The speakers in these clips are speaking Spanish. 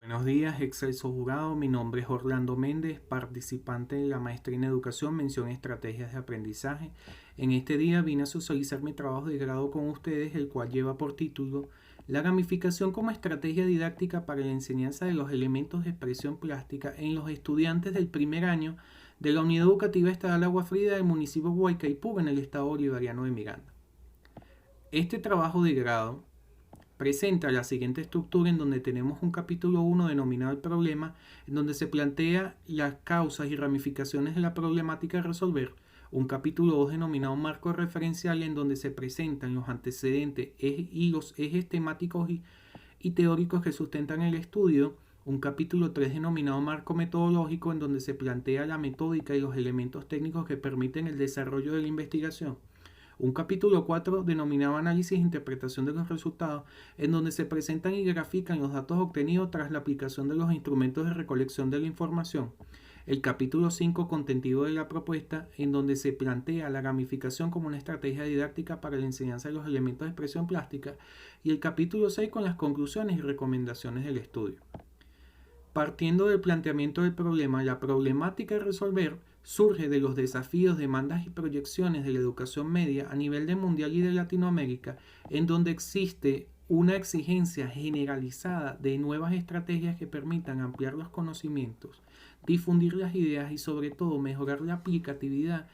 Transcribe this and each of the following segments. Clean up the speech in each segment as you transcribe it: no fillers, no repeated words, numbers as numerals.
Buenos días, excelso jurado. Mi nombre es Orlando Méndez, participante de la maestría en educación, mención estrategias de aprendizaje. En este día vine a socializar mi trabajo de grado con ustedes, el cual lleva por título La gamificación como estrategia didáctica para la enseñanza de los elementos de expresión plástica en los estudiantes del primer año de la Unidad Educativa Estatal Agua Fría del municipio de Huaycaipuro, en el estado bolivariano de Miranda. Este trabajo de grado presenta la siguiente estructura, en donde tenemos un capítulo 1 denominado el problema, en donde se plantea las causas y ramificaciones de la problemática a resolver, un capítulo 2 denominado marco referencial, en donde se presentan los antecedentes y los ejes temáticos y teóricos que sustentan el estudio, un capítulo 3 denominado marco metodológico, en donde se plantea la metódica y los elementos técnicos que permiten el desarrollo de la investigación, un capítulo 4 denominado Análisis e Interpretación de los Resultados, en donde se presentan y grafican los datos obtenidos tras la aplicación de los instrumentos de recolección de la información. El capítulo 5, Contenido de la propuesta, en donde se plantea la gamificación como una estrategia didáctica para la enseñanza de los elementos de expresión plástica. Y el capítulo 6, con las conclusiones y recomendaciones del estudio. Partiendo del planteamiento del problema, la problemática a resolver surge de los desafíos, demandas y proyecciones de la educación media a nivel de mundial y de Latinoamérica, en donde existe una exigencia generalizada de nuevas estrategias que permitan ampliar los conocimientos, difundir las ideas y sobre todo mejorar la aplicatividad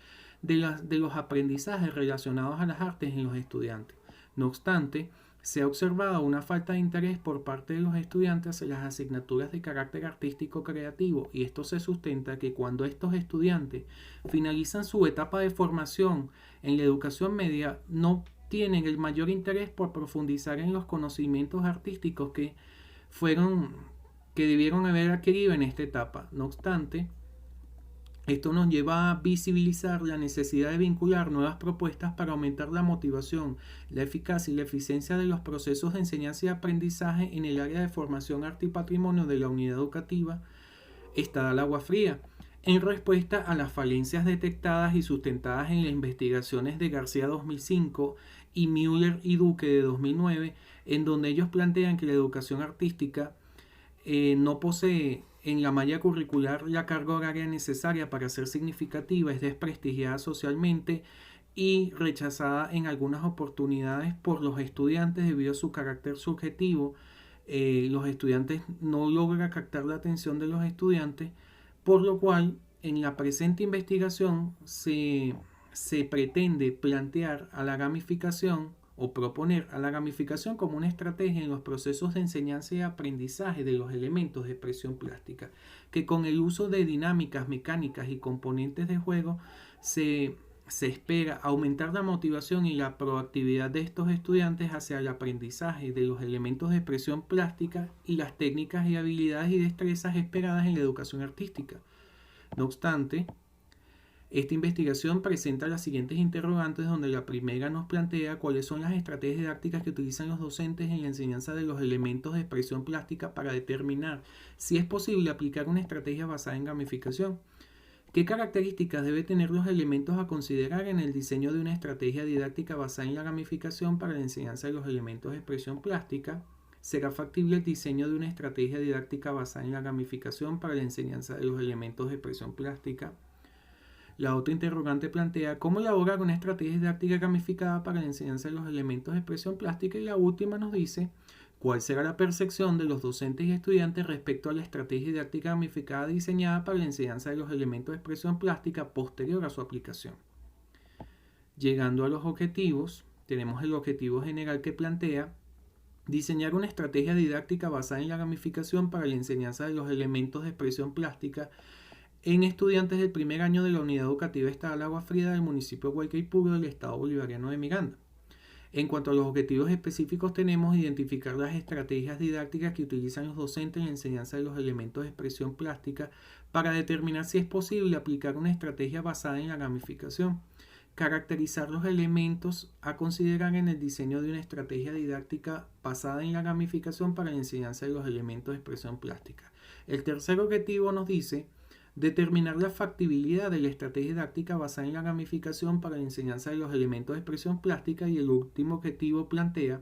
de los aprendizajes relacionados a las artes en los estudiantes. No obstante, se ha observado una falta de interés por parte de los estudiantes en las asignaturas de carácter artístico creativo, y esto se sustenta que cuando estos estudiantes finalizan su etapa de formación en la educación media, no tienen el mayor interés por profundizar en los conocimientos artísticos que debieron haber adquirido en esta etapa. No obstante, esto nos lleva a visibilizar la necesidad de vincular nuevas propuestas para aumentar la motivación, la eficacia y la eficiencia de los procesos de enseñanza y aprendizaje en el área de formación, arte y patrimonio de la unidad educativa Estatal Agua Fría, en respuesta a las falencias detectadas y sustentadas en las investigaciones de García 2005 y Müller y Duque de 2009, en donde ellos plantean que la educación artística no posee en la malla curricular la carga horaria necesaria para ser significativa, es desprestigiada socialmente y rechazada en algunas oportunidades por los estudiantes debido a su carácter subjetivo. Los estudiantes no logran captar la atención de los estudiantes, por lo cual en la presente investigación se pretende plantear a la gamificación o proponer a la gamificación como una estrategia en los procesos de enseñanza y aprendizaje de los elementos de expresión plástica, que con el uso de dinámicas, mecánicas y componentes de juego se espera aumentar la motivación y la proactividad de estos estudiantes hacia el aprendizaje de los elementos de expresión plástica y las técnicas y habilidades y destrezas esperadas en la educación artística. No obstante, esta investigación presenta las siguientes interrogantes, donde la primera nos plantea cuáles son las estrategias didácticas que utilizan los docentes en la enseñanza de los elementos de expresión plástica para determinar si es posible aplicar una estrategia basada en gamificación. ¿Qué características debe tener los elementos a considerar en el diseño de una estrategia didáctica basada en la gamificación para la enseñanza de los elementos de expresión plástica? ¿Será factible el diseño de una estrategia didáctica basada en la gamificación para la enseñanza de los elementos de expresión plástica? La otra interrogante plantea cómo elaborar una estrategia didáctica gamificada para la enseñanza de los elementos de expresión plástica, y la última nos dice cuál será la percepción de los docentes y estudiantes respecto a la estrategia didáctica gamificada diseñada para la enseñanza de los elementos de expresión plástica posterior a su aplicación. Llegando a los objetivos, tenemos el objetivo general que plantea diseñar una estrategia didáctica basada en la gamificación para la enseñanza de los elementos de expresión plástica en estudiantes del primer año de la Unidad Educativa Estatal Agua Fría del municipio de Huaycaipuro del estado bolivariano de Miranda. En cuanto a los objetivos específicos, tenemos identificar las estrategias didácticas que utilizan los docentes en la enseñanza de los elementos de expresión plástica para determinar si es posible aplicar una estrategia basada en la gamificación. Caracterizar los elementos a considerar en el diseño de una estrategia didáctica basada en la gamificación para la enseñanza de los elementos de expresión plástica. El tercer objetivo nos dice determinar la factibilidad de la estrategia didáctica basada en la gamificación para la enseñanza de los elementos de expresión plástica, y el último objetivo plantea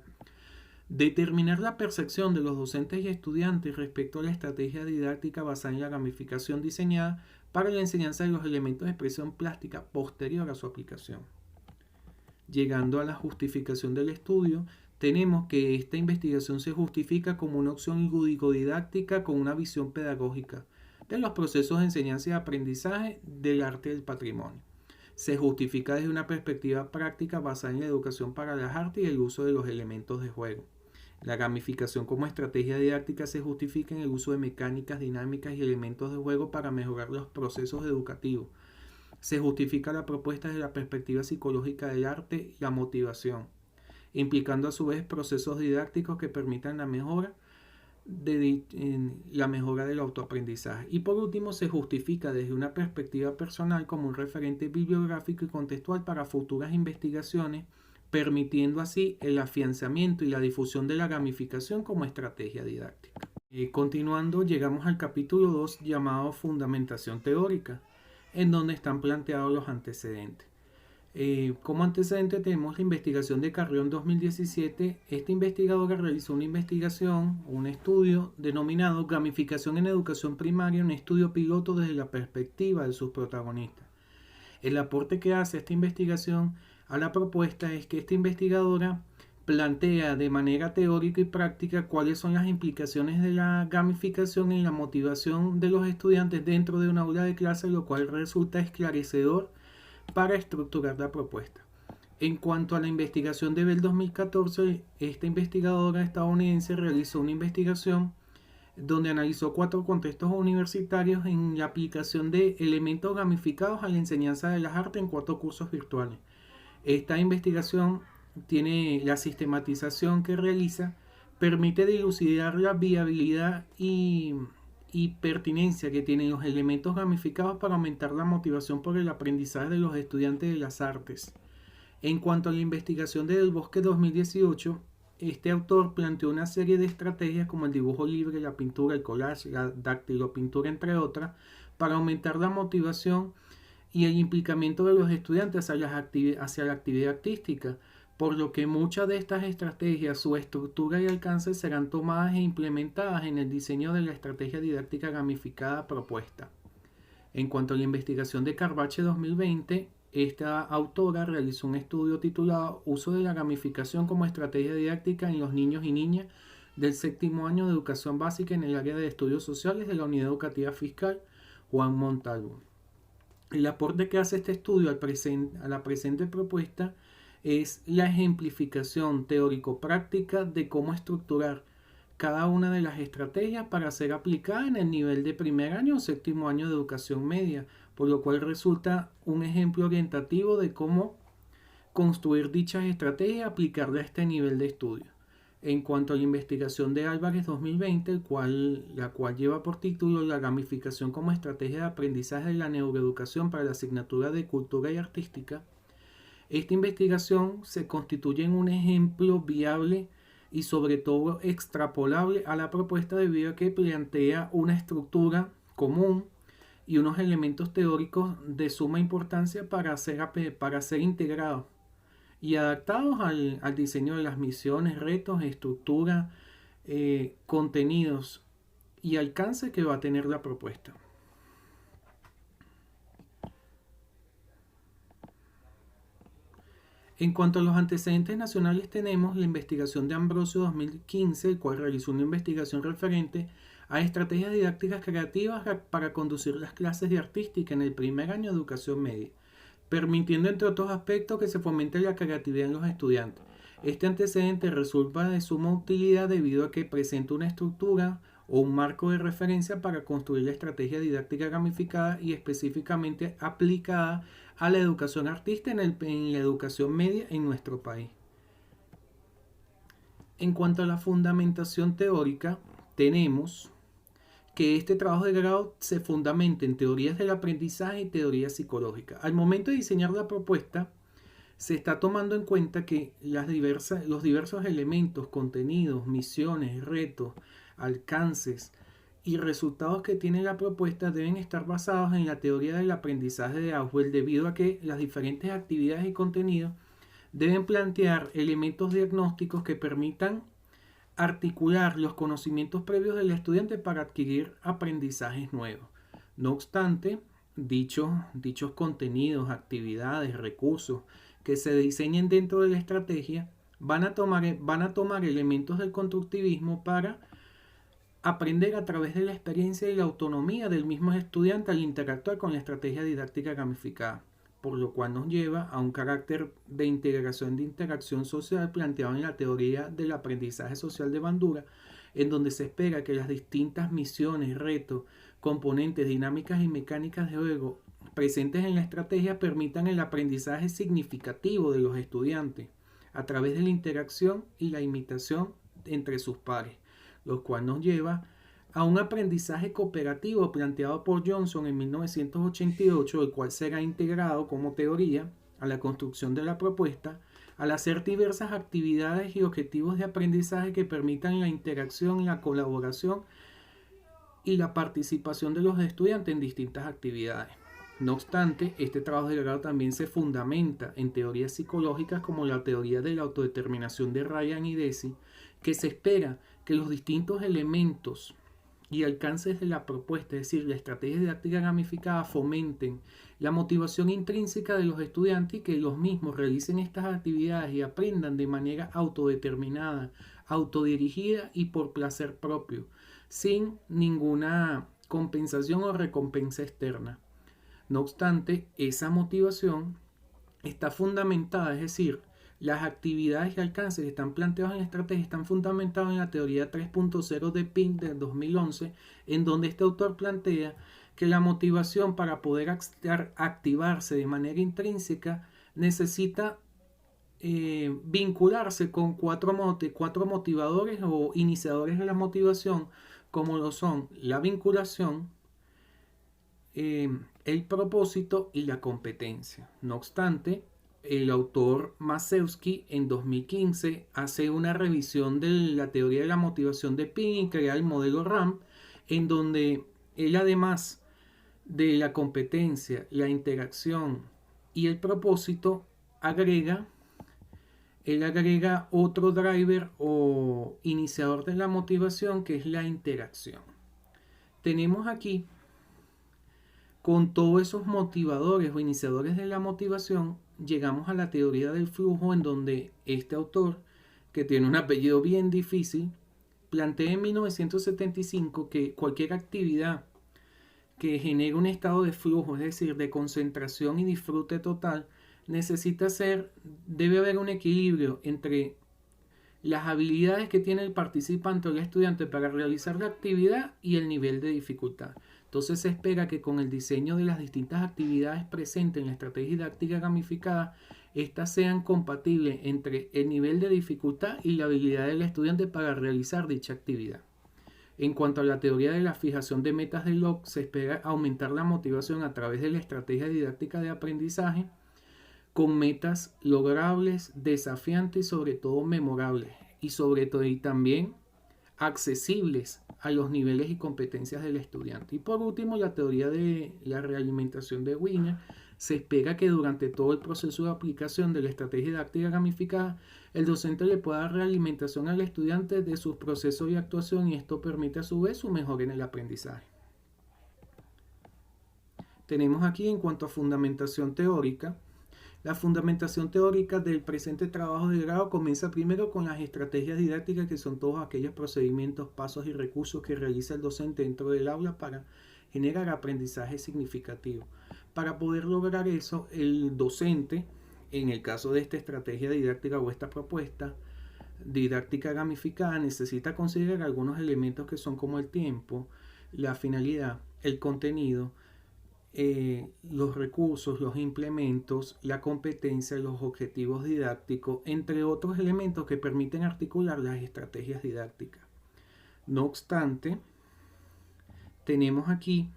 Determinar la percepción de los docentes y estudiantes respecto a la estrategia didáctica basada en la gamificación diseñada para la enseñanza de los elementos de expresión plástica posterior a su aplicación. Llegando a la justificación del estudio, tenemos que esta investigación se justifica como una opción lúdico-didáctica con una visión pedagógica de los procesos de enseñanza y aprendizaje del arte y del patrimonio. Se justifica desde una perspectiva práctica basada en la educación para las artes y el uso de los elementos de juego. La gamificación como estrategia didáctica se justifica en el uso de mecánicas dinámicas y elementos de juego para mejorar los procesos educativos. Se justifica la propuesta desde la perspectiva psicológica del arte y la motivación, implicando a su vez procesos didácticos que permitan la mejora del autoaprendizaje. Y por último, se justifica desde una perspectiva personal como un referente bibliográfico y contextual para futuras investigaciones, permitiendo así el afianzamiento y la difusión de la gamificación como estrategia didáctica. Continuando, llegamos al capítulo 2 llamado Fundamentación Teórica, en donde están planteados los antecedentes. Como antecedente tenemos la investigación de Carrión 2017. Esta investigadora realizó una investigación, un estudio denominado Gamificación en Educación Primaria, un estudio piloto desde la perspectiva de sus protagonistas. El aporte que hace esta investigación a la propuesta es que esta investigadora plantea de manera teórica y práctica cuáles son las implicaciones de la gamificación en la motivación de los estudiantes dentro de una aula de clase, lo cual resulta esclarecedor para estructurar la propuesta. En cuanto a la investigación de Bell 2014, esta investigadora estadounidense realizó una investigación donde analizó 4 contextos universitarios en la aplicación de elementos gamificados a la enseñanza de las artes en 4 cursos virtuales. Esta investigación tiene la sistematización que realiza, permite dilucidar la viabilidad y pertinencia que tienen los elementos gamificados para aumentar la motivación por el aprendizaje de los estudiantes de las artes. En cuanto a la investigación de Del Bosque 2018, este autor planteó una serie de estrategias como el dibujo libre, la pintura, el collage, la dactilopintura, entre otras, para aumentar la motivación y el implicamiento de los estudiantes hacia la actividad artística, por lo que muchas de estas estrategias, su estructura y alcance serán tomadas e implementadas en el diseño de la estrategia didáctica gamificada propuesta. En cuanto a la investigación de Carvache 2020, esta autora realizó un estudio titulado Uso de la gamificación como estrategia didáctica en los niños y niñas del 7º año de educación básica en el área de estudios sociales de la Unidad Educativa Fiscal Juan Montalvo. El aporte que hace este estudio a la presente propuesta es la ejemplificación teórico-práctica de cómo estructurar cada una de las estrategias para ser aplicada en el nivel de primer año o 7º año de educación media, por lo cual resulta un ejemplo orientativo de cómo construir dichas estrategias y aplicarlas a este nivel de estudio. En cuanto a la investigación de Álvarez 2020, la cual lleva por título La gamificación como estrategia de aprendizaje de la neuroeducación para la asignatura de cultura y artística, esta investigación se constituye en un ejemplo viable y sobre todo extrapolable a la propuesta debido a que plantea una estructura común y unos elementos teóricos de suma importancia para ser integrados y adaptados al diseño de las misiones, retos, estructura, contenidos y alcance que va a tener la propuesta. En cuanto a los antecedentes nacionales, tenemos la investigación de Ambrosio 2015, el cual realizó una investigación referente a estrategias didácticas creativas para conducir las clases de artística en el primer año de educación media, permitiendo entre otros aspectos que se fomente la creatividad en los estudiantes. Este antecedente resulta de suma utilidad debido a que presenta una estructura o un marco de referencia para construir la estrategia didáctica gamificada y específicamente aplicada a la educación artística en la educación media en nuestro país. En cuanto a la fundamentación teórica, tenemos que este trabajo de grado se fundamenta en teorías del aprendizaje y teorías psicológicas. Al momento de diseñar la propuesta, se está tomando en cuenta que los diversos elementos, contenidos, misiones, retos, alcances y resultados que tiene la propuesta deben estar basados en la teoría del aprendizaje de Auswell, debido a que las diferentes actividades y contenidos deben plantear elementos diagnósticos que permitan articular los conocimientos previos del estudiante para adquirir aprendizajes nuevos. No obstante, dichos contenidos, actividades, recursos que se diseñen dentro de la estrategia van a tomar elementos del constructivismo para aprender a través de la experiencia y la autonomía del mismo estudiante al interactuar con la estrategia didáctica gamificada, por lo cual nos lleva a un carácter de integración de interacción social planteado en la teoría del aprendizaje social de Bandura, en donde se espera que las distintas misiones, retos, componentes, dinámicas y mecánicas de juego presentes en la estrategia permitan el aprendizaje significativo de los estudiantes a través de la interacción y la imitación entre sus pares, lo cual nos lleva a un aprendizaje cooperativo planteado por Johnson en 1988, el cual será integrado como teoría a la construcción de la propuesta al hacer diversas actividades y objetivos de aprendizaje que permitan la interacción, la colaboración y la participación de los estudiantes en distintas actividades. No obstante, este trabajo de grado también se fundamenta en teorías psicológicas como la teoría de la autodeterminación de Ryan y Deci, que se espera que los distintos elementos y alcances de la propuesta, es decir, la estrategia didáctica gamificada, fomenten la motivación intrínseca de los estudiantes y que los mismos realicen estas actividades y aprendan de manera autodeterminada, autodirigida y por placer propio, sin ninguna compensación o recompensa externa. No obstante, esa motivación está fundamentada, es decir, las actividades y alcances que están planteados en la estrategia están fundamentados en la teoría 3.0 de Pink de 2011, en donde este autor plantea que la motivación para poder activarse de manera intrínseca necesita vincularse con cuatro motivadores o iniciadores de la motivación, como lo son la vinculación, el propósito y la competencia. No obstante, el autor Masewski en 2015 hace una revisión de la teoría de la motivación de Pink y crea el modelo RAM, en donde él, además de la competencia, la interacción y el propósito, agrega otro driver o iniciador de la motivación, que es la interacción. Tenemos aquí, con todos esos motivadores o iniciadores de la motivación, llegamos a la teoría del flujo, en donde este autor, que tiene un apellido bien difícil, plantea en 1975 que cualquier actividad que genere un estado de flujo, es decir, de concentración y disfrute total, debe haber un equilibrio entre las habilidades que tiene el participante o el estudiante para realizar la actividad y el nivel de dificultad. Entonces se espera que con el diseño de las distintas actividades presentes en la estrategia didáctica gamificada, estas sean compatibles entre el nivel de dificultad y la habilidad del estudiante para realizar dicha actividad. En cuanto a la teoría de la fijación de metas de Locke, se espera aumentar la motivación a través de la estrategia didáctica de aprendizaje con metas logrables, desafiantes y sobre todo memorables, y también accesibles a los niveles y competencias del estudiante. Y por último, la teoría de la realimentación de Wiener. Se espera que durante todo el proceso de aplicación de la estrategia didáctica gamificada, el docente le pueda dar realimentación al estudiante de sus procesos de actuación, y esto permite a su vez su mejora en el aprendizaje. Tenemos aquí, en cuanto a fundamentación teórica, la fundamentación teórica del presente trabajo de grado comienza primero con las estrategias didácticas, que son todos aquellos procedimientos, pasos y recursos que realiza el docente dentro del aula para generar aprendizaje significativo. Para poder lograr eso, el docente, en el caso de esta estrategia didáctica o esta propuesta didáctica gamificada, necesita considerar algunos elementos que son como el tiempo, la finalidad, el contenido, los recursos, los implementos, la competencia, los objetivos didácticos, entre otros elementos que permiten articular las estrategias didácticas. No obstante, tenemos aquí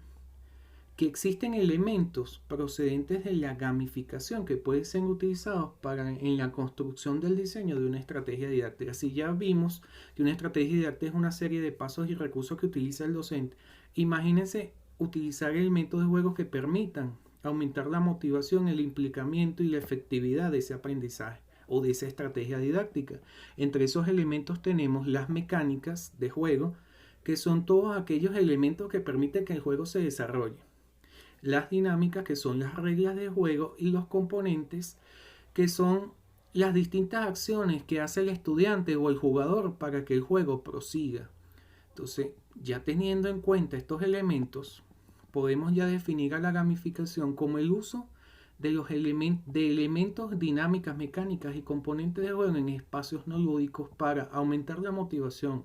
que existen elementos procedentes de la gamificación que pueden ser utilizados en la construcción del diseño de una estrategia didáctica. Si ya vimos que una estrategia didáctica es una serie de pasos y recursos que utiliza el docente, imagínense utilizar elementos de juego que permitan aumentar la motivación, el implicamiento y la efectividad de ese aprendizaje o de esa estrategia didáctica. Entre esos elementos tenemos las mecánicas de juego, que son todos aquellos elementos que permiten que el juego se desarrolle. Las dinámicas, que son las reglas de juego, y los componentes, que son las distintas acciones que hace el estudiante o el jugador para que el juego prosiga. Entonces, ya teniendo en cuenta estos elementos, podemos ya definir a la gamificación como el uso de los elementos, dinámicas, mecánicas y componentes de juego en espacios no lúdicos para aumentar la motivación,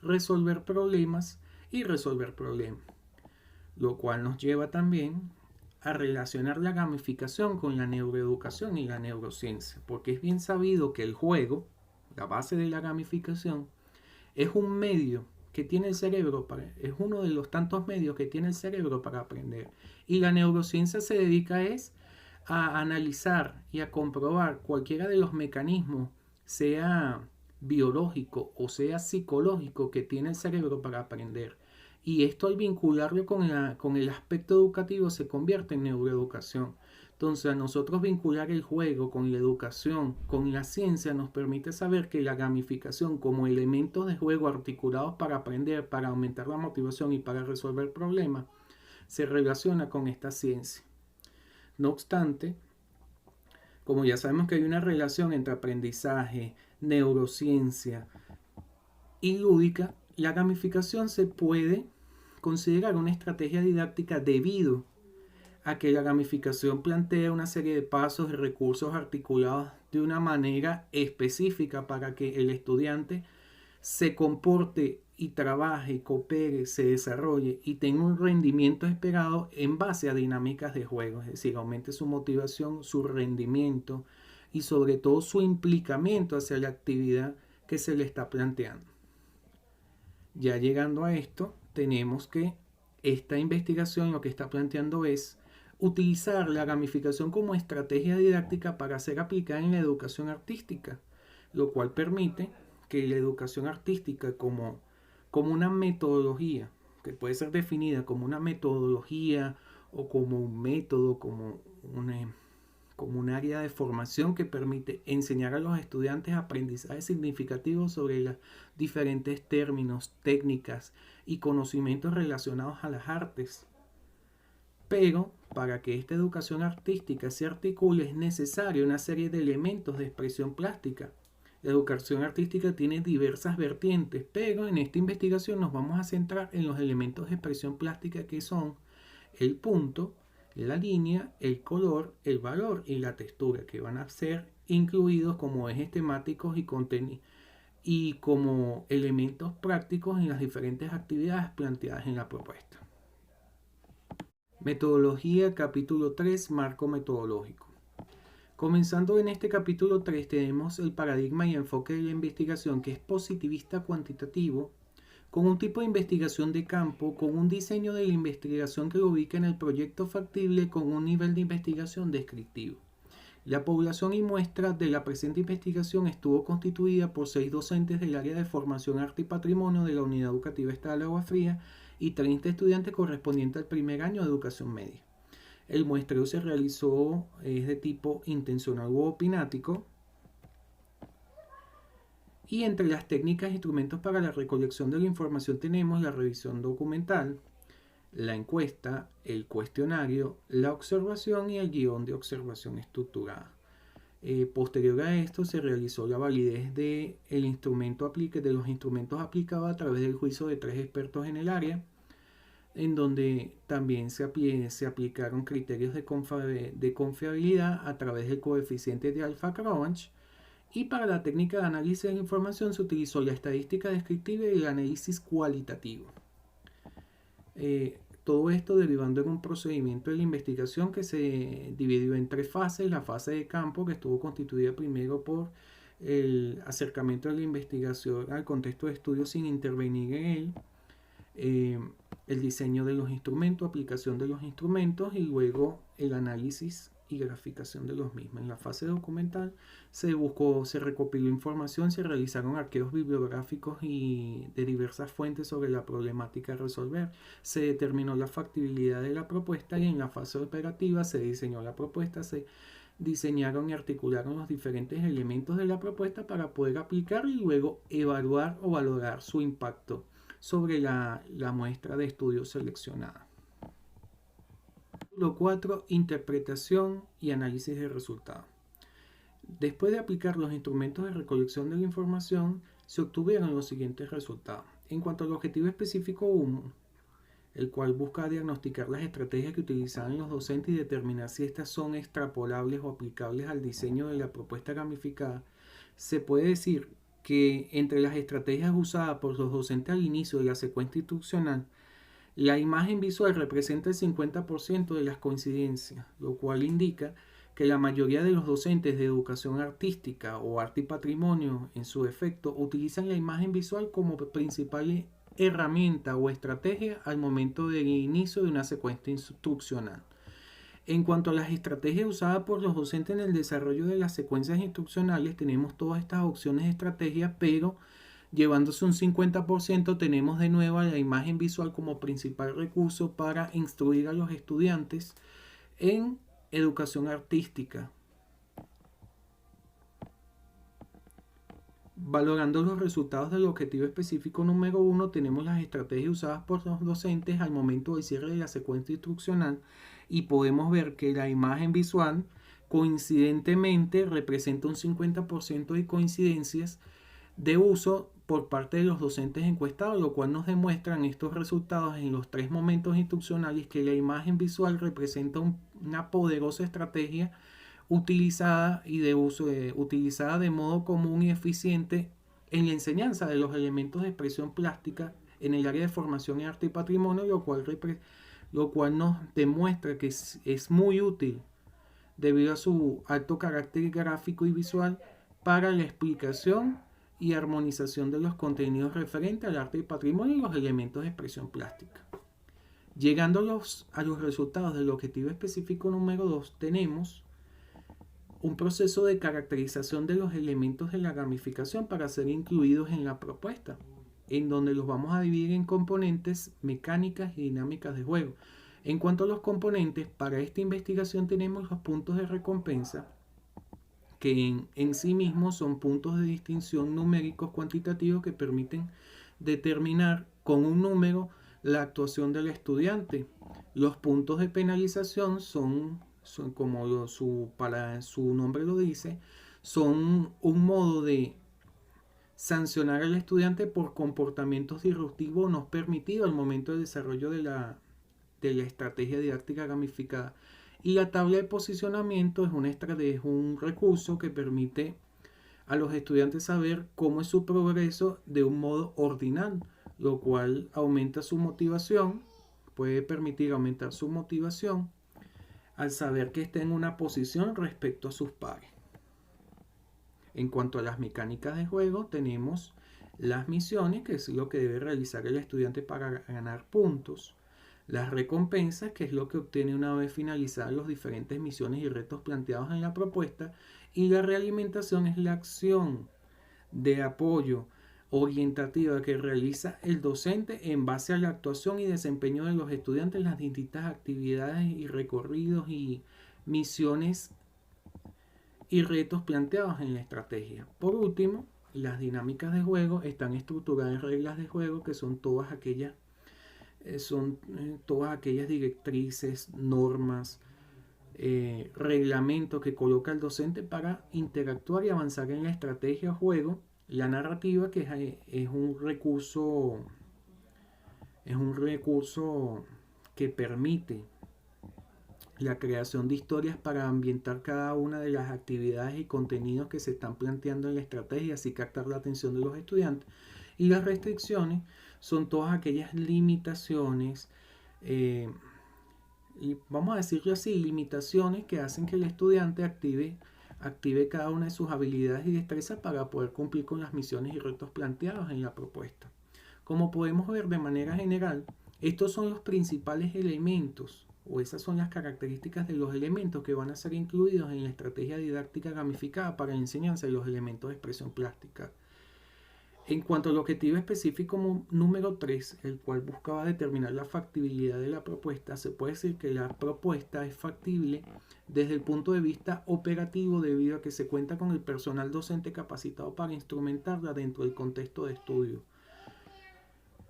resolver problemas y resolver problemas. Lo cual nos lleva también a relacionar la gamificación con la neuroeducación y la neurociencia, porque es bien sabido que el juego, la base de la gamificación, es un medio que tiene el cerebro, es uno de los tantos medios que tiene el cerebro para aprender. Y la neurociencia se dedica a analizar y a comprobar cualquiera de los mecanismos, sea biológico o sea psicológico, que tiene el cerebro para aprender. Y esto, al vincularlo con el aspecto educativo, se convierte en neuroeducación. Entonces, a nosotros vincular el juego con la educación, con la ciencia, nos permite saber que la gamificación, como elementos de juego articulados para aprender, para aumentar la motivación y para resolver problemas, se relaciona con esta ciencia. No obstante, como ya sabemos que hay una relación entre aprendizaje, neurociencia y lúdica, la gamificación se puede considerar una estrategia didáctica debido a que la gamificación plantea una serie de pasos y recursos articulados de una manera específica para que el estudiante se comporte y trabaje y coopere, se desarrolle y tenga un rendimiento esperado en base a dinámicas de juego, es decir, aumente su motivación, su rendimiento y sobre todo su implicamiento hacia la actividad que se le está planteando. Ya llegando a esto, tenemos que esta investigación lo que está planteando es utilizar la gamificación como estrategia didáctica para ser aplicada en la educación artística, lo cual permite que la educación artística como una metodología, que puede ser definida como una metodología o como un método, como un área de formación que permite enseñar a los estudiantes aprendizajes significativos sobre los diferentes términos, técnicas y conocimientos relacionados a las artes. Pero para que esta educación artística se articule es necesaria una serie de elementos de expresión plástica. La educación artística tiene diversas vertientes, pero en esta investigación nos vamos a centrar en los elementos de expresión plástica, que son el punto, la línea, el color, el valor y la textura, que van a ser incluidos como ejes temáticos y como elementos prácticos en las diferentes actividades planteadas en la propuesta. Metodología, capítulo 3, marco metodológico. Comenzando en este capítulo 3 tenemos el paradigma y enfoque de la investigación, que es positivista cuantitativo, con un tipo de investigación de campo, con un diseño de la investigación que lo ubica en el proyecto factible, con un nivel de investigación descriptivo. La población y muestra de la presente investigación estuvo constituida por 6 docentes del área de formación, arte y patrimonio de la Unidad Educativa Estatal Agua Fría y 30 estudiantes correspondientes al primer año de educación media. El muestreo se realizó, es de tipo intencional u opinático, y entre las técnicas e instrumentos para la recolección de la información tenemos la revisión documental, la encuesta, el cuestionario, la observación y el guión de observación estructurada. Posterior a esto se realizó la validez de los instrumentos aplicados a través del juicio de 3 expertos en el área, en donde también se aplicaron criterios de confiabilidad a través del coeficiente de Alfacrunch. Y para la técnica de análisis de la información se utilizó la estadística descriptiva y el análisis cualitativo. Todo esto derivando en un procedimiento de la investigación que se dividió en 3 fases. La fase de campo, que estuvo constituida primero por el acercamiento de la investigación al contexto de estudio sin intervenir en él, el diseño de los instrumentos, aplicación de los instrumentos y luego el análisis y graficación de los mismos. En la fase documental se recopiló información, se realizaron arqueos bibliográficos y de diversas fuentes sobre la problemática a resolver, se determinó la factibilidad de la propuesta y en la fase operativa se diseñó la propuesta, se diseñaron y articularon los diferentes elementos de la propuesta para poder aplicar y luego evaluar o valorar su impacto sobre la muestra de estudio seleccionada. Capítulo 4. Interpretación y análisis de resultados. Después de aplicar los instrumentos de recolección de la información, se obtuvieron los siguientes resultados. En cuanto al objetivo específico 1, el cual busca diagnosticar las estrategias que utilizaban los docentes y determinar si estas son extrapolables o aplicables al diseño de la propuesta gamificada, se puede decir que entre las estrategias usadas por los docentes al inicio de la secuencia instruccional, la imagen visual representa el 50% de las coincidencias, lo cual indica que la mayoría de los docentes de educación artística o arte y patrimonio, en su efecto, utilizan la imagen visual como principal herramienta o estrategia al momento del inicio de una secuencia instruccional. En cuanto a las estrategias usadas por los docentes en el desarrollo de las secuencias instruccionales, tenemos todas estas opciones de estrategia, pero llevándose un 50% tenemos de nuevo a la imagen visual como principal recurso para instruir a los estudiantes en educación artística. Valorando los resultados del objetivo específico número 1, tenemos las estrategias usadas por los docentes al momento del cierre de la secuencia instruccional y podemos ver que la imagen visual coincidentemente representa un 50% de coincidencias de uso por parte de los docentes encuestados, lo cual nos demuestran estos resultados en los 3 momentos instruccionales que la imagen visual representa una poderosa estrategia utilizada y de uso utilizada de modo común y eficiente en la enseñanza de los elementos de expresión plástica en el área de formación en arte y patrimonio, lo cual nos demuestra que es muy útil debido a su alto carácter gráfico y visual para la explicación y armonización de los contenidos referentes al arte y patrimonio y los elementos de expresión plástica. Llegando a los resultados del objetivo específico número 2, tenemos un proceso de caracterización de los elementos de la gamificación para ser incluidos en la propuesta, en donde los vamos a dividir en componentes mecánicas y dinámicas de juego. En cuanto a los componentes, para esta investigación tenemos los puntos de recompensa, que en sí mismos son puntos de distinción numéricos cuantitativos que permiten determinar con un número la actuación del estudiante. Los puntos de penalización son como su nombre lo dice, son un modo de sancionar al estudiante por comportamientos disruptivos no permitidos al momento del desarrollo de la estrategia didáctica gamificada. Y la tabla de posicionamiento es un recurso que permite a los estudiantes saber cómo es su progreso de un modo ordinal, lo cual aumenta su motivación, puede permitir aumentar su motivación al saber que está en una posición respecto a sus pares. En cuanto a las mecánicas de juego, tenemos las misiones, que es lo que debe realizar el estudiante para ganar puntos. Las recompensas, que es lo que obtiene una vez finalizadas las diferentes misiones y retos planteados en la propuesta. Y la realimentación es la acción de apoyo orientativa que realiza el docente en base a la actuación y desempeño de los estudiantes en las distintas actividades y recorridos y misiones y retos planteados en la estrategia. Por último, las dinámicas de juego están estructuradas en reglas de juego, que son todas aquellas directrices, normas, reglamentos que coloca el docente para interactuar y avanzar en la estrategia o juego. La narrativa, que es un recurso que permite la creación de historias para ambientar cada una de las actividades y contenidos que se están planteando en la estrategia, así captar la atención de los estudiantes. Y las restricciones son todas aquellas limitaciones, y vamos a decirlo así, limitaciones que hacen que el estudiante active cada una de sus habilidades y destrezas para poder cumplir con las misiones y retos planteados en la propuesta. Como podemos ver de manera general, estos son los principales elementos, o esas son las características de los elementos que van a ser incluidos en la estrategia didáctica gamificada para la enseñanza de los elementos de expresión plástica. En cuanto al objetivo específico número 3, el cual buscaba determinar la factibilidad de la propuesta, se puede decir que la propuesta es factible desde el punto de vista operativo debido a que se cuenta con el personal docente capacitado para instrumentarla dentro del contexto de estudio.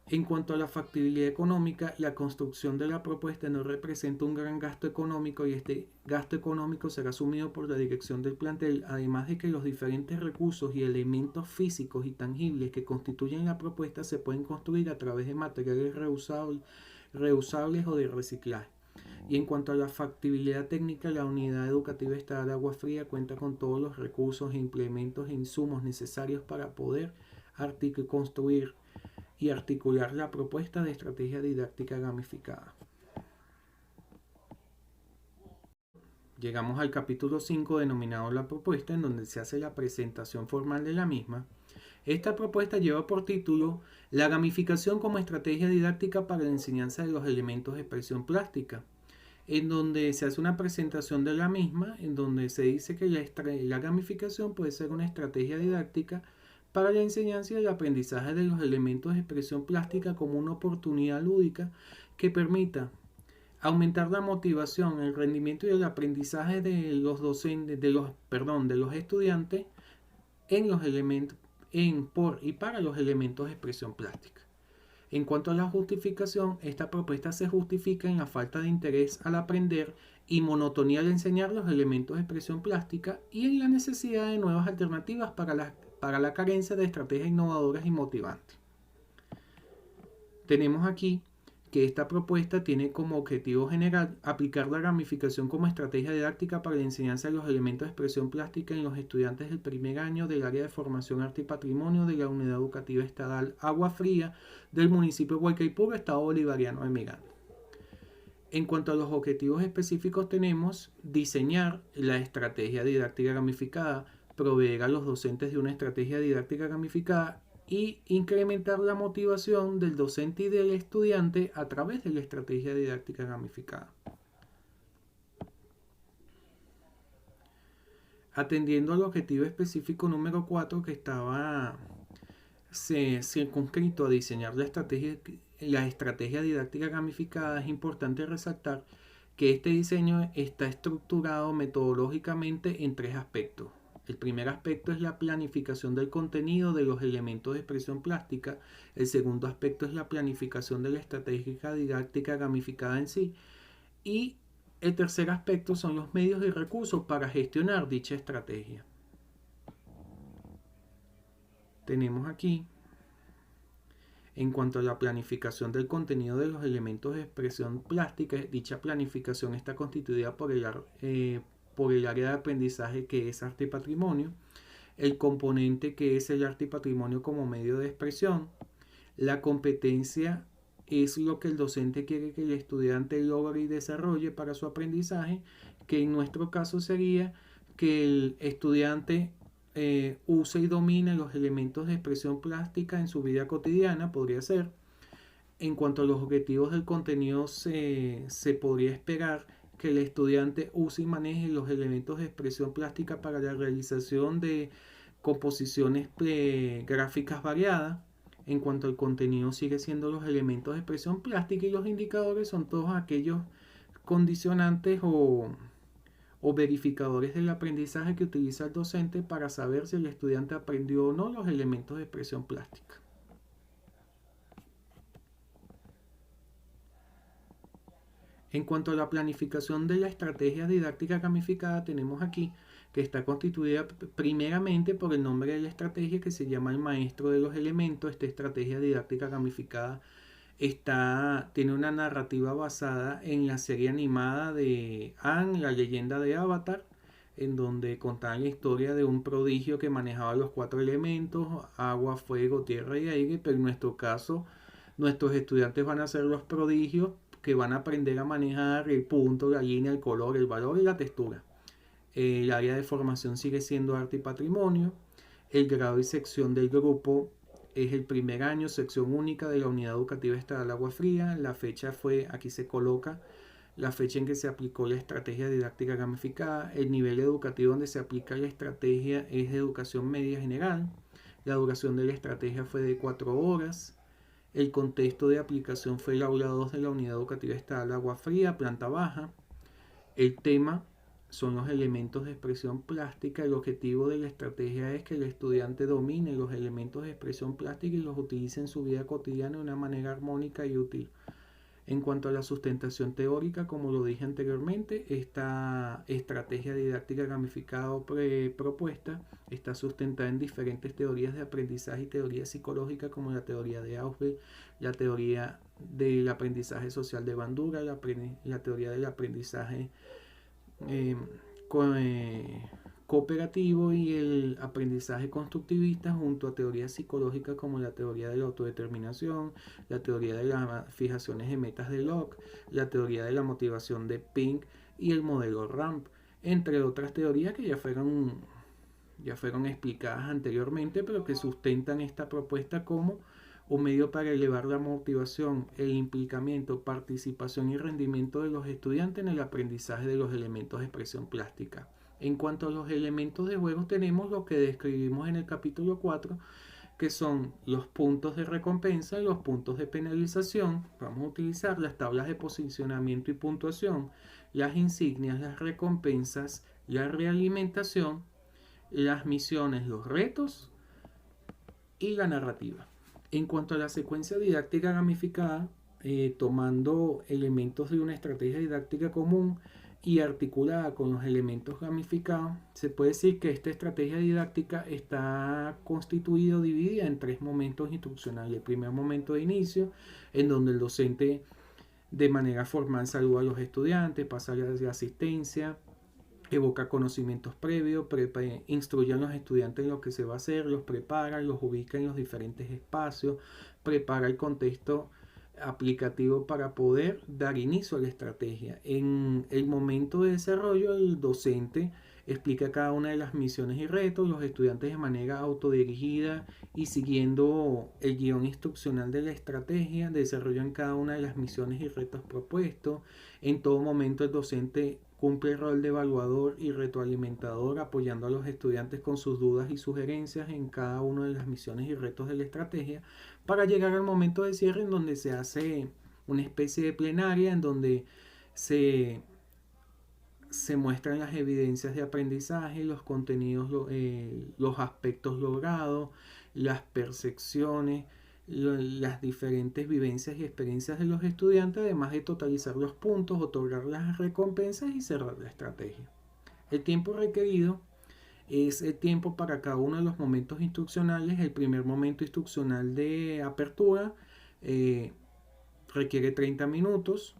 En cuanto a la factibilidad económica, la construcción de la propuesta no representa un gran gasto económico y este gasto económico será asumido por la dirección del plantel, además de que los diferentes recursos y elementos físicos y tangibles que constituyen la propuesta se pueden construir a través de materiales reusables o de reciclaje. Y en cuanto a la factibilidad técnica, la unidad educativa estatal Agua Fría cuenta con todos los recursos, implementos e insumos necesarios para poder construir y articular la propuesta de estrategia didáctica gamificada. Llegamos al capítulo 5 denominado La propuesta, en donde se hace la presentación formal de la misma. Esta propuesta lleva por título La gamificación como estrategia didáctica para la enseñanza de los elementos de expresión plástica, en donde se hace una presentación de la misma, en donde se dice que la gamificación puede ser una estrategia didáctica para la enseñanza y el aprendizaje de los elementos de expresión plástica como una oportunidad lúdica que permita aumentar la motivación, el rendimiento y el aprendizaje de los docentes, de los estudiantes por y para los elementos de expresión plástica. En cuanto a la justificación, esta propuesta se justifica en la falta de interés al aprender y monotonía al enseñar los elementos de expresión plástica y en la necesidad de nuevas alternativas para la carencia de estrategias innovadoras y motivantes. Tenemos aquí que esta propuesta tiene como objetivo general aplicar la gamificación como estrategia didáctica para la enseñanza de los elementos de expresión plástica en los estudiantes del primer año del área de formación arte y patrimonio de la Unidad Educativa Estatal Agua Fría del municipio de Huaycaipuro, Estado Bolivariano de Miranda. En cuanto a los objetivos específicos, tenemos diseñar la estrategia didáctica gamificada, proveer a los docentes de una estrategia didáctica gamificada y incrementar la motivación del docente y del estudiante a través de la estrategia didáctica gamificada. Atendiendo al objetivo específico número 4 que estaba circunscrito a diseñar la estrategia didáctica gamificada, es importante resaltar que este diseño está estructurado metodológicamente en 3 aspectos. El primer aspecto es la planificación del contenido de los elementos de expresión plástica. El segundo aspecto es la planificación de la estrategia didáctica gamificada en sí. Y el tercer aspecto son los medios y recursos para gestionar dicha estrategia. Tenemos aquí, en cuanto a la planificación del contenido de los elementos de expresión plástica, dicha planificación está constituida por el área de aprendizaje que es arte y patrimonio, el componente que es el arte y patrimonio como medio de expresión, la competencia es lo que el docente quiere que el estudiante logre y desarrolle para su aprendizaje, que en nuestro caso sería que el estudiante use y domine los elementos de expresión plástica en su vida cotidiana, podría ser. En cuanto a los objetivos del contenido, se podría esperar que el estudiante use y maneje los elementos de expresión plástica para la realización de composiciones gráficas variadas. En cuanto al contenido, sigue siendo los elementos de expresión plástica y los indicadores son todos aquellos condicionantes o verificadores del aprendizaje que utiliza el docente para saber si el estudiante aprendió o no los elementos de expresión plástica. En cuanto a la planificación de la estrategia didáctica gamificada, tenemos aquí que está constituida primeramente por el nombre de la estrategia que se llama el maestro de los elementos. Esta estrategia didáctica gamificada tiene una narrativa basada en la serie animada de Aang, la leyenda de Avatar, en donde contaba la historia de un prodigio que manejaba los 4 elementos, agua, fuego, tierra y aire, pero en nuestro caso, nuestros estudiantes van a ser los prodigios que van a aprender a manejar el punto, la línea, el color, el valor y la textura. El área de formación sigue siendo arte y patrimonio. El grado y sección del grupo es el primer año, sección única de la Unidad Educativa Estatal Agua Fría. La fecha aquí se coloca la fecha en que se aplicó la estrategia didáctica gamificada. El nivel educativo donde se aplica la estrategia es de educación media general. La duración de la estrategia fue de 4 horas. El contexto de aplicación fue el aula 2 de la unidad educativa estatal Agua Fría, planta baja. El tema son los elementos de expresión plástica. El objetivo de la estrategia es que el estudiante domine los elementos de expresión plástica y los utilice en su vida cotidiana de una manera armónica y útil. En cuanto a la sustentación teórica, como lo dije anteriormente, esta estrategia didáctica gamificada propuesta está sustentada en diferentes teorías de aprendizaje y teorías psicológicas como la teoría de Ausubel, la teoría del aprendizaje social de Bandura, la teoría del aprendizaje eh, cooperativo y el aprendizaje constructivista, junto a teorías psicológicas como la teoría de la autodeterminación, la teoría de las fijaciones de metas de Locke, la teoría de la motivación de Pink y el modelo RAMP, entre otras teorías que ya fueron explicadas anteriormente, pero que sustentan esta propuesta como un medio para elevar la motivación, el implicamiento, participación y rendimiento de los estudiantes en el aprendizaje de los elementos de expresión plástica. En cuanto a los elementos de juego, tenemos lo que describimos en el capítulo 4, que son los puntos de recompensa y los puntos de penalización. Vamos a utilizar las tablas de posicionamiento y puntuación, las insignias, las recompensas, la realimentación, las misiones, los retos y la narrativa. En cuanto a la secuencia didáctica gamificada, tomando elementos de una estrategia didáctica común y articulada con los elementos gamificados, se puede decir que esta estrategia didáctica está constituida o dividida en 3 momentos instruccionales. El primer momento de inicio, en donde el docente de manera formal saluda a los estudiantes, pasa la asistencia, evoca conocimientos previos, instruye a los estudiantes en lo que se va a hacer, los prepara, los ubica en los diferentes espacios, prepara el contexto aplicativo para poder dar inicio a la estrategia. En el momento de desarrollo, el docente explica cada una de las misiones y retos, los estudiantes de manera autodirigida y siguiendo el guión instruccional de la estrategia desarrollan cada una de las misiones y retos propuestos. En todo momento el docente cumple el rol de evaluador y retroalimentador, apoyando a los estudiantes con sus dudas y sugerencias en cada una de las misiones y retos de la estrategia, para llegar al momento de cierre, en donde se hace una especie de plenaria, en donde se muestran las evidencias de aprendizaje, los contenidos, los aspectos logrados, las percepciones, las diferentes vivencias y experiencias de los estudiantes, además de totalizar los puntos, otorgar las recompensas y cerrar la estrategia. El tiempo requerido es el tiempo para cada uno de los momentos instruccionales. El primer momento instruccional de apertura requiere 30 minutos.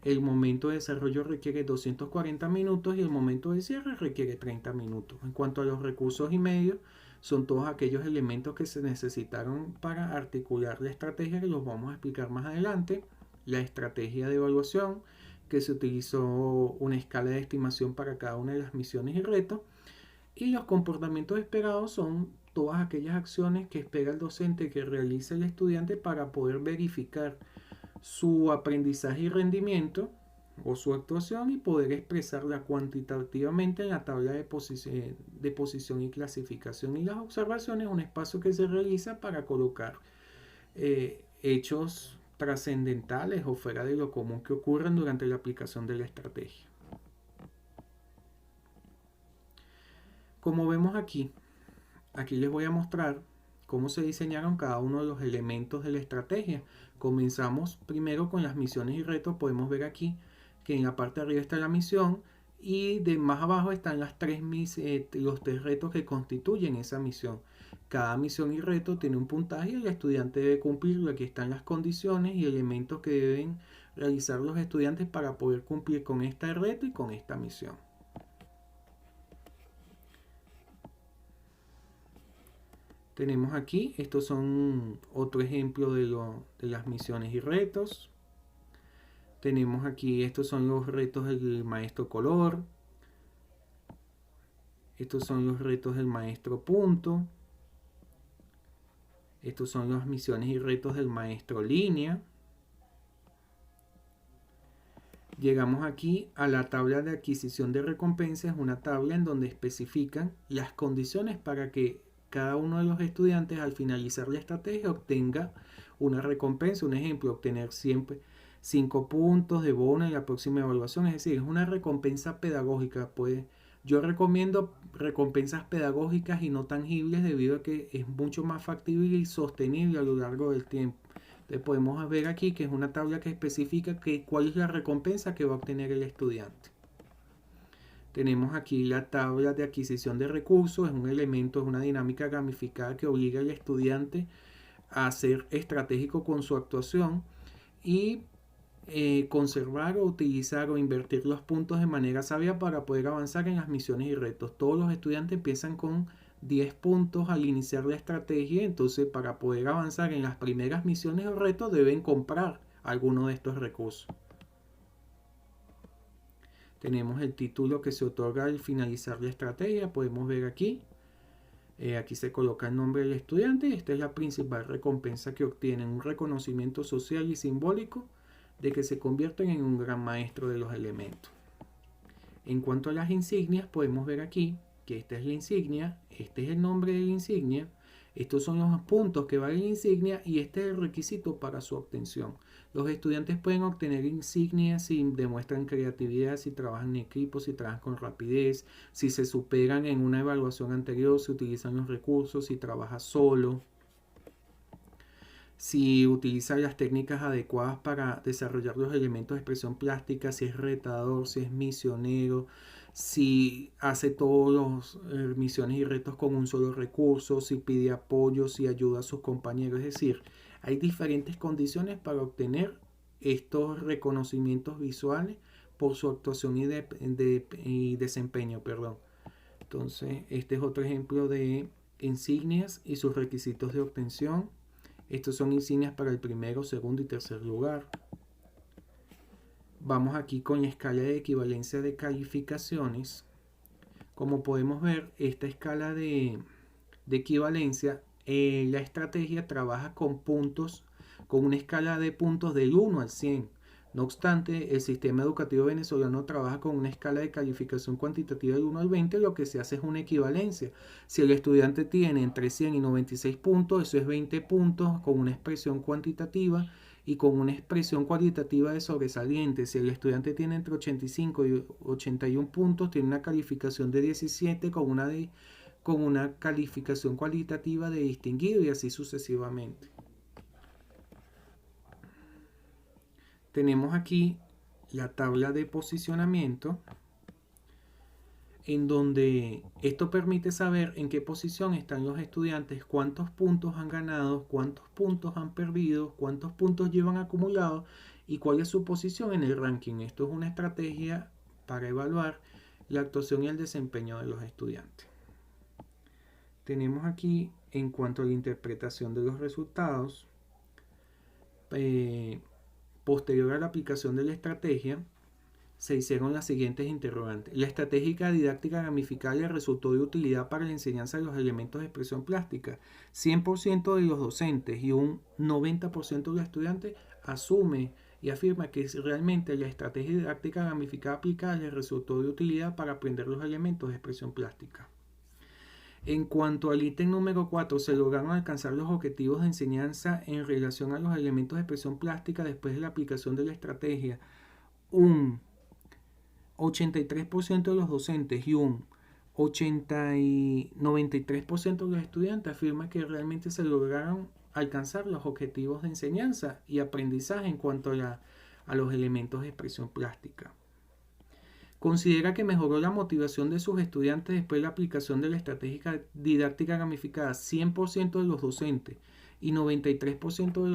El momento de desarrollo requiere 240 minutos y el momento de cierre requiere 30 minutos. En cuanto a los recursos y medios, son todos aquellos elementos que se necesitaron para articular la estrategia, que los vamos a explicar más adelante. La estrategia de evaluación, que se utilizó una escala de estimación para cada una de las misiones y retos. Y los comportamientos esperados son todas aquellas acciones que espera el docente que realice el estudiante para poder verificar su aprendizaje y rendimiento o su actuación y poder expresarla cuantitativamente en la tabla de posición y clasificación. Y las observaciones, un espacio que se realiza para colocar hechos trascendentales o fuera de lo común que ocurran durante la aplicación de la estrategia. Como vemos aquí les voy a mostrar cómo se diseñaron cada uno de los elementos de la estrategia. Comenzamos primero con las misiones y retos. Podemos ver aquí que en la parte de arriba está la misión y de más abajo están los 3 retos que constituyen esa misión. Cada misión y reto tiene un puntaje y el estudiante debe cumplirlo. Aquí están las condiciones y elementos que deben realizar los estudiantes para poder cumplir con este reto y con esta misión. Tenemos aquí, estos son otro ejemplo de las misiones y retos. Tenemos aquí, estos son los retos del maestro color. Estos son los retos del maestro punto. Estos son las misiones y retos del maestro línea. Llegamos aquí a la tabla de adquisición de recompensas, una tabla en donde especifican las condiciones para que cada uno de los estudiantes al finalizar la estrategia obtenga una recompensa. Un ejemplo, obtener siempre 5 puntos de bono en la próxima evaluación. Es decir, es una recompensa pedagógica. Pues yo recomiendo recompensas pedagógicas y no tangibles debido a que es mucho más factible y sostenible a lo largo del tiempo. Entonces podemos ver aquí que es una tabla que especifica cuál es la recompensa que va a obtener el estudiante. Tenemos aquí la tabla de adquisición de recursos. Es un elemento, es una dinámica gamificada que obliga al estudiante a ser estratégico con su actuación y conservar o utilizar o invertir los puntos de manera sabia para poder avanzar en las misiones y retos. Todos los estudiantes empiezan con 10 puntos al iniciar la estrategia, entonces para poder avanzar en las primeras misiones o retos deben comprar alguno de estos recursos. Tenemos el título que se otorga al finalizar la estrategia, podemos ver aquí. Aquí se coloca el nombre del estudiante. Esta es la principal recompensa que obtienen, un reconocimiento social y simbólico de que se convierten en un gran maestro de los elementos. En cuanto a las insignias, podemos ver aquí que esta es la insignia, este es el nombre de la insignia, estos son los puntos que vale la insignia y este es el requisito para su obtención. Los estudiantes pueden obtener insignias si demuestran creatividad, si trabajan en equipo, si trabajan con rapidez, si se superan en una evaluación anterior, si utilizan los recursos, si trabaja solo, si utiliza las técnicas adecuadas para desarrollar los elementos de expresión plástica, si es retador, si es misionero, si hace todas las misiones y retos con un solo recurso, si pide apoyo, si ayuda a sus compañeros. Es decir, hay diferentes condiciones para obtener estos reconocimientos visuales por su actuación y desempeño. Entonces, este es otro ejemplo de insignias y sus requisitos de obtención. Estos son insignias para el primero, segundo y tercer lugar. Vamos aquí con la escala de equivalencia de calificaciones. Como podemos ver, esta escala de equivalencia, la estrategia trabaja con puntos, con una escala de puntos del 1 al 100. No obstante, el sistema educativo venezolano trabaja con una escala de calificación cuantitativa del 1 al 20, lo que se hace es una equivalencia. Si el estudiante tiene entre 100 y 96 puntos, eso es 20 puntos con una expresión cuantitativa y con una expresión cualitativa de sobresaliente. Si el estudiante tiene entre 85 y 81 puntos, tiene una calificación de 17 con una calificación cualitativa de distinguido y así sucesivamente. Tenemos aquí la tabla de posicionamiento, en donde esto permite saber en qué posición están los estudiantes, cuántos puntos han ganado, cuántos puntos han perdido, cuántos puntos llevan acumulados y cuál es su posición en el ranking. Esto es una estrategia para evaluar la actuación y el desempeño de los estudiantes. Tenemos aquí, en cuanto a la interpretación de los resultados, posterior a la aplicación de la estrategia, se hicieron las siguientes interrogantes. La estrategia didáctica gamificada le resultó de utilidad para la enseñanza de los elementos de expresión plástica. 100% de los docentes y un 90% de los estudiantes asume y afirma que realmente la estrategia didáctica gamificada aplicada le resultó de utilidad para aprender los elementos de expresión plástica. En cuanto al ítem número 4, se lograron alcanzar los objetivos de enseñanza en relación a los elementos de expresión plástica después de la aplicación de la estrategia. Un 83% de los docentes y un 93% de los estudiantes afirman que realmente se lograron alcanzar los objetivos de enseñanza y aprendizaje en cuanto a los elementos de expresión plástica. Considera que mejoró la motivación de sus estudiantes después de la aplicación de la estrategia didáctica gamificada. 100% de los docentes y 97% de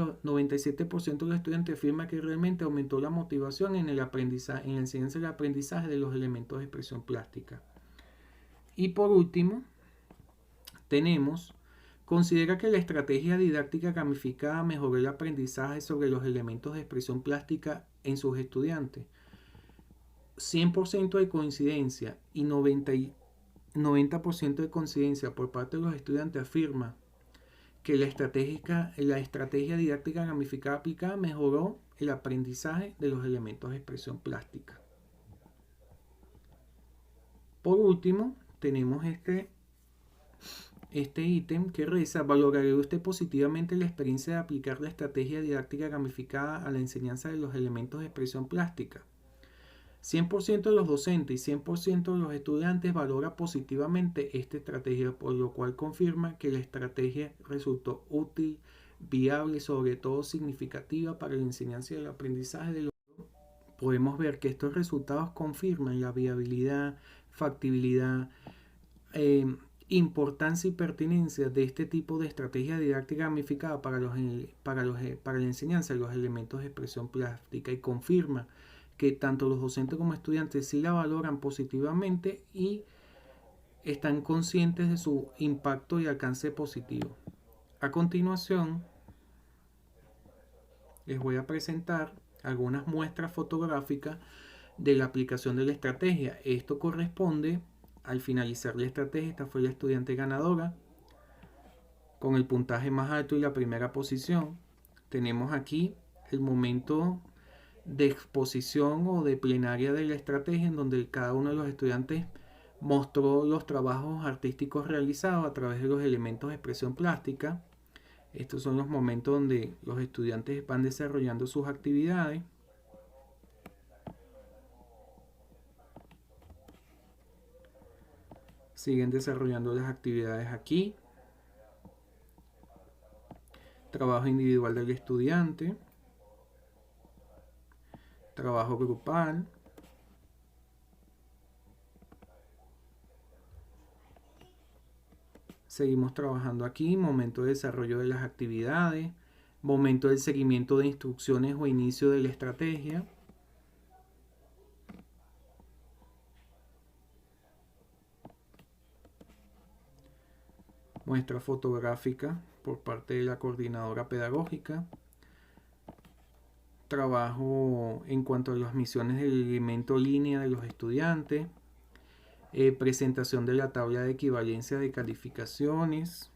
los estudiantes afirma que realmente aumentó la motivación en el aprendizaje, en la enseñanza y el aprendizaje de los elementos de expresión plástica. Y por último, considera que la estrategia didáctica gamificada mejoró el aprendizaje sobre los elementos de expresión plástica en sus estudiantes. 100% de coincidencia y 90% de coincidencia por parte de los estudiantes afirma que la estrategia didáctica gamificada aplicada mejoró el aprendizaje de los elementos de expresión plástica. Por último, tenemos este ítem que reza: ¿valorará usted positivamente la experiencia de aplicar la estrategia didáctica gamificada a la enseñanza de los elementos de expresión plástica? 100% de los docentes y 100% de los estudiantes valora positivamente esta estrategia, por lo cual confirma que la estrategia resultó útil, viable y sobre todo significativa para la enseñanza y el aprendizaje de los... Podemos ver que estos resultados confirman la viabilidad, factibilidad, eh, importancia y pertinencia de este tipo de estrategia didáctica gamificada para la enseñanza de los elementos de expresión plástica, y confirma que tanto los docentes como estudiantes sí la valoran positivamente y están conscientes de su impacto y alcance positivo. A continuación, les voy a presentar algunas muestras fotográficas de la aplicación de la estrategia. Esto corresponde al finalizar la estrategia. Esta fue la estudiante ganadora con el puntaje más alto y la primera posición. Tenemos aquí el momento de exposición o de plenaria de la estrategia, en donde cada uno de los estudiantes mostró los trabajos artísticos realizados a través de los elementos de expresión plástica. Estos son los momentos donde los estudiantes van desarrollando sus actividades. Siguen desarrollando las actividades aquí. Trabajo individual del estudiante. Trabajo grupal. Seguimos trabajando aquí. Momento de desarrollo de las actividades. Momento del seguimiento de instrucciones o inicio de la estrategia. Muestra fotográfica por parte de la coordinadora pedagógica. Trabajo en cuanto a las misiones del elemento línea de los estudiantes. Presentación de la tabla de equivalencia de calificaciones.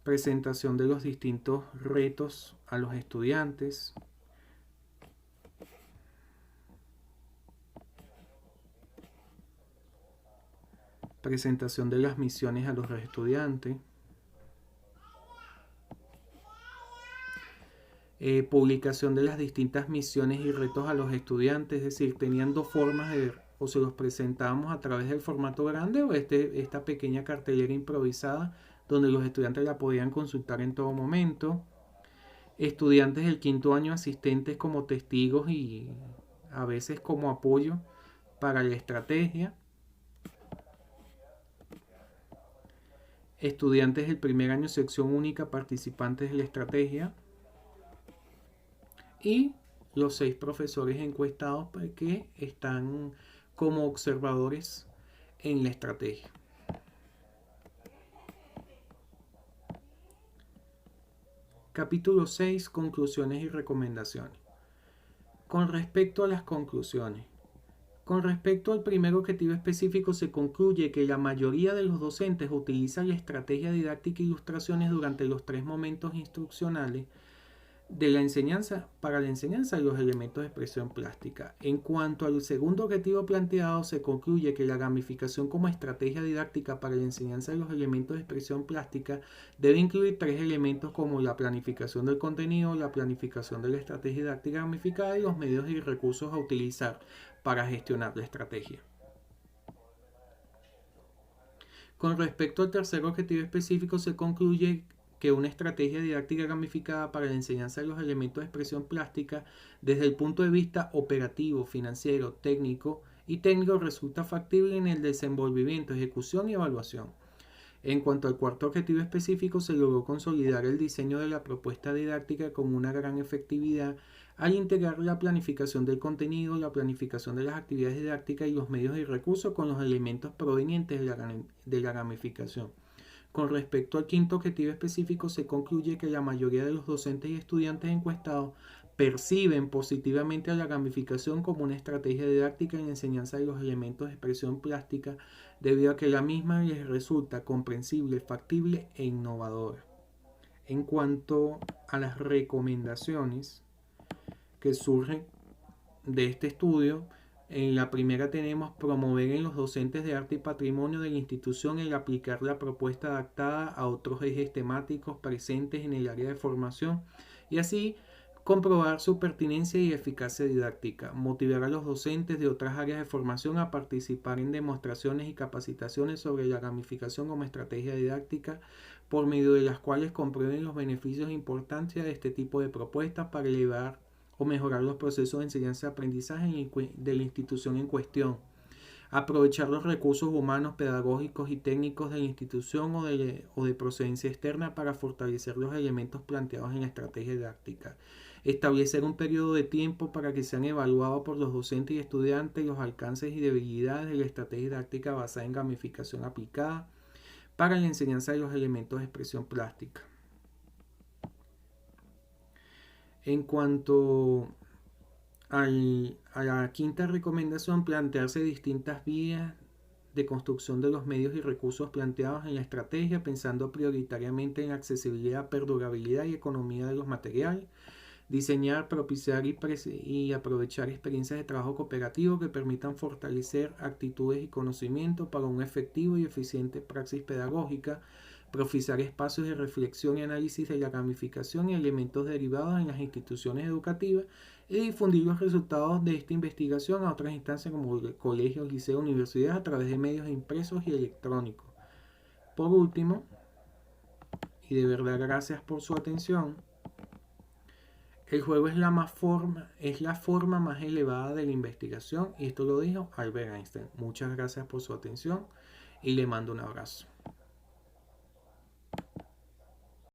Presentación de los distintos retos a los estudiantes. Presentación de las misiones a los estudiantes. Publicación de las distintas misiones y retos a los estudiantes, es decir, tenían dos formas de ver: o se los presentábamos a través del formato grande o esta pequeña cartelera improvisada donde los estudiantes la podían consultar en todo momento. Estudiantes del quinto año asistentes como testigos y a veces como apoyo para la estrategia. Estudiantes del primer año sección única participantes de la estrategia. Y los 6 profesores encuestados que están como observadores en la estrategia. Capítulo 6. Conclusiones y recomendaciones. Con respecto a las conclusiones. Con respecto al primer objetivo específico, se concluye que la mayoría de los docentes utilizan la estrategia didáctica e ilustraciones durante los 3 momentos instruccionales de la enseñanza para la enseñanza de los elementos de expresión plástica. En cuanto al segundo objetivo planteado, se concluye que la gamificación como estrategia didáctica para la enseñanza de los elementos de expresión plástica debe incluir 3 elementos como la planificación del contenido, la planificación de la estrategia didáctica gamificada y los medios y recursos a utilizar para gestionar la estrategia. Con respecto al tercer objetivo específico, se concluye que una estrategia didáctica gamificada para la enseñanza de los elementos de expresión plástica desde el punto de vista operativo, financiero, técnico resulta factible en el desenvolvimiento, ejecución y evaluación. En cuanto al cuarto objetivo específico, se logró consolidar el diseño de la propuesta didáctica con una gran efectividad al integrar la planificación del contenido, la planificación de las actividades didácticas y los medios y recursos con los elementos provenientes de la gamificación. Con respecto al quinto objetivo específico, se concluye que la mayoría de los docentes y estudiantes encuestados perciben positivamente a la gamificación como una estrategia didáctica en la enseñanza de los elementos de expresión plástica, debido a que la misma les resulta comprensible, factible e innovadora. En cuanto a las recomendaciones que surgen de este estudio, en la primera tenemos promover en los docentes de arte y patrimonio de la institución el aplicar la propuesta adaptada a otros ejes temáticos presentes en el área de formación y así comprobar su pertinencia y eficacia didáctica, motivar a los docentes de otras áreas de formación a participar en demostraciones y capacitaciones sobre la gamificación como estrategia didáctica, por medio de las cuales comprueben los beneficios e importancia de este tipo de propuestas para elevar o mejorar los procesos de enseñanza y aprendizaje de la institución en cuestión. Aprovechar los recursos humanos, pedagógicos y técnicos de la institución o de procedencia externa para fortalecer los elementos planteados en la estrategia didáctica. Establecer un periodo de tiempo para que sean evaluados por los docentes y estudiantes los alcances y debilidades de la estrategia didáctica basada en gamificación aplicada para la enseñanza de los elementos de expresión plástica. En cuanto a la quinta recomendación, plantearse distintas vías de construcción de los medios y recursos planteados en la estrategia, pensando prioritariamente en accesibilidad, perdurabilidad y economía de los materiales. Diseñar, propiciar y aprovechar experiencias de trabajo cooperativo que permitan fortalecer actitudes y conocimientos para un efectivo y eficiente praxis pedagógica. Propiciar espacios de reflexión y análisis de la gamificación y elementos derivados en las instituciones educativas y difundir los resultados de esta investigación a otras instancias como colegios, liceos, universidades a través de medios impresos y electrónicos. Por último, y de verdad gracias por su atención, el juego es la forma más elevada de la investigación y esto lo dijo Albert Einstein. Muchas gracias por su atención y le mando un abrazo.